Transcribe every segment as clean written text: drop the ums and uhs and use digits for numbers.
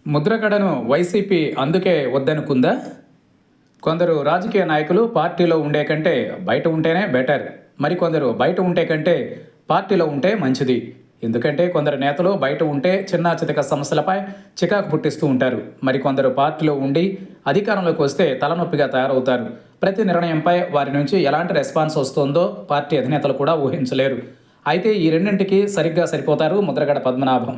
ముద్రగడను YCP అందుకే వద్దనుకుందా? కొందరు రాజకీయ నాయకులు పార్టీలో ఉండే కంటే బయట ఉంటేనే బెటర్, మరికొందరు బయట ఉంటే కంటే పార్టీలో ఉంటే మంచిది. ఎందుకంటే కొందరు నేతలు బయట ఉంటే చిన్న చితక సమస్యలపై చికాకు పుట్టిస్తూ ఉంటారు. మరికొందరు పార్టీలో ఉండి అధికారంలోకి వస్తే తలనొప్పిగా తయారవుతారు. ప్రతి నిర్ణయంపై వారి నుంచి ఎలాంటి రెస్పాన్స్ వస్తుందో పార్టీ అధినేతలు కూడా ఊహించలేరు. అయితే ఈ రెండింటికి సరిగ్గా సరిపోతారు ముద్రగడ పద్మనాభం.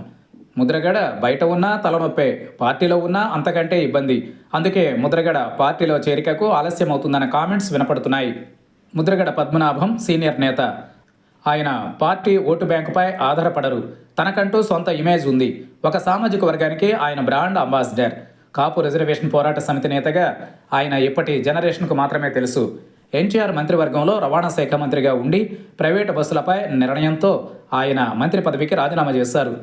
ముద్రగడ బయట ఉన్నా తలనొప్పే, పార్టీలో ఉన్నా అంతకంటే ఇబ్బంది. అందుకే ముద్రగడ పార్టీలో చేరికకు ఆలస్యం అవుతుందన్న కామెంట్స్ వినపడుతున్నాయి. ముద్రగడ పద్మనాభం సీనియర్ నేత. ఆయన పార్టీ ఓటు బ్యాంకుపై ఆధారపడరు. తనకంటూ సొంత ఇమేజ్ ఉంది. ఒక సామాజిక వర్గానికి ఆయన బ్రాండ్ అంబాసిడర్. కాపు రిజర్వేషన్ పోరాట సమితి నేతగా ఆయన ఇప్పటి జనరేషన్కు మాత్రమే తెలుసు. ఎన్టీఆర్ మంత్రివర్గంలో రవాణా శాఖ మంత్రిగా ఉండి ప్రైవేటు బస్సులపై నిర్ణయంతో ఆయన మంత్రి పదవికి రాజీనామా చేశారు.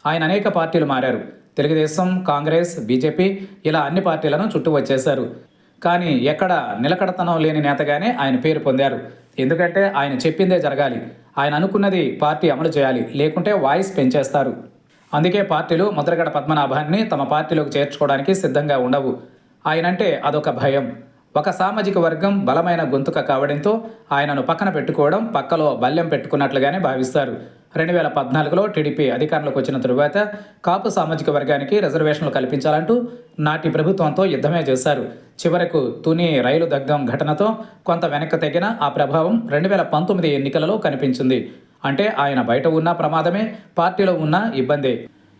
ఆయన అనేక పార్టీలు మారారు. తెలుగుదేశం, కాంగ్రెస్, బీజేపీ ఇలా అన్ని పార్టీలను చుట్టూ వచ్చేశారు. కానీ ఎక్కడ నిలకడతనం లేని నేతగానే ఆయన పేరు పొందారు. ఎందుకంటే ఆయన చెప్పిందే జరగాలి. ఆయన అనుకున్నది పార్టీ అమలు చేయాలి, లేకుంటే వాయిస్ పెంచేస్తారు. అందుకే పార్టీలు ముద్రగడ పద్మనాభాన్ని తమ పార్టీలోకి చేర్చుకోవడానికి సిద్ధంగా ఉండవు. ఆయనంటే అదొక భయం. ఒక సామాజిక వర్గం బలమైన గొంతుక కావడంతో ఆయనను పక్కన పెట్టుకోవడం పక్కలో బల్లెం పెట్టుకున్నట్లుగానే భావిస్తారు. 2014లో టీడీపీ అధికారంలోకి వచ్చిన తరువాత కాపు సామాజిక వర్గానికి రిజర్వేషన్లు కల్పించాలంటూ నాటి ప్రభుత్వంతో యుద్ధమే చేశారు. చివరకు తుని రైలు దగ్ధం ఘటనతో కొంత వెనక్కి తగ్గిన ఆ ప్రభావం 2019 ఎన్నికలలో కనిపించింది. అంటే ఆయన బయట ఉన్న ప్రమాదమే, పార్టీలో ఉన్న ఇబ్బందే.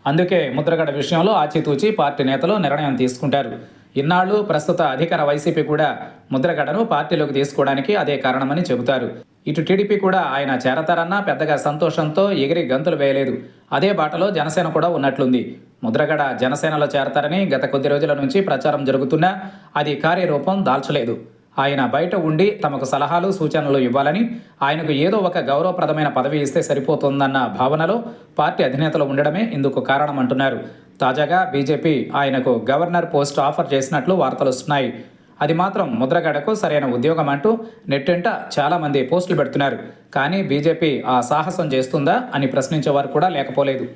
అందుకే ముద్రగడ విషయంలో ఆచితూచి పార్టీ నేతలు నిర్ణయం తీసుకుంటారు. ఇన్నాళ్ళు ప్రస్తుత అధికార వైసీపీ కూడా ముద్రగడను పార్టీలోకి తీసుకోవడానికి అదే కారణమని చెబుతారు. ఇటు టీడీపీ కూడా ఆయన చేరతారన్నా పెద్దగా సంతోషంతో ఎగిరి గంతులు వేయలేదు. అదే బాటలో జనసేన కూడా ఉన్నట్లుంది. ముద్రగడ జనసేనలో చేరతారని గత కొద్ది రోజుల నుంచి ప్రచారం జరుగుతున్నా అది కార్యరూపం దాల్చలేదు. ఆయన బయట ఉండి తమకు సలహాలు, సూచనలు ఇవ్వాలని, ఆయనకు ఏదో ఒక గౌరవప్రదమైన పదవి ఇస్తే సరిపోతుందన్న భావనలో పార్టీ అధినేతలు ఉండడమే ఇందుకు కారణమంటున్నారు. తాజాగా బీజేపీ ఆయనకు గవర్నర్ పోస్ట్ ఆఫర్ చేసినట్లు వార్తలు వస్తున్నాయి. అది మాత్రం ముద్రగడకు సరైన ఉద్యోగం అంటూ నెట్టింట చాలామంది పోస్టులు పెడుతున్నారు. కానీ బీజేపీ ఆ సాహసం చేస్తుందా అని ప్రశ్నించేవారు కూడా లేకపోలేదు.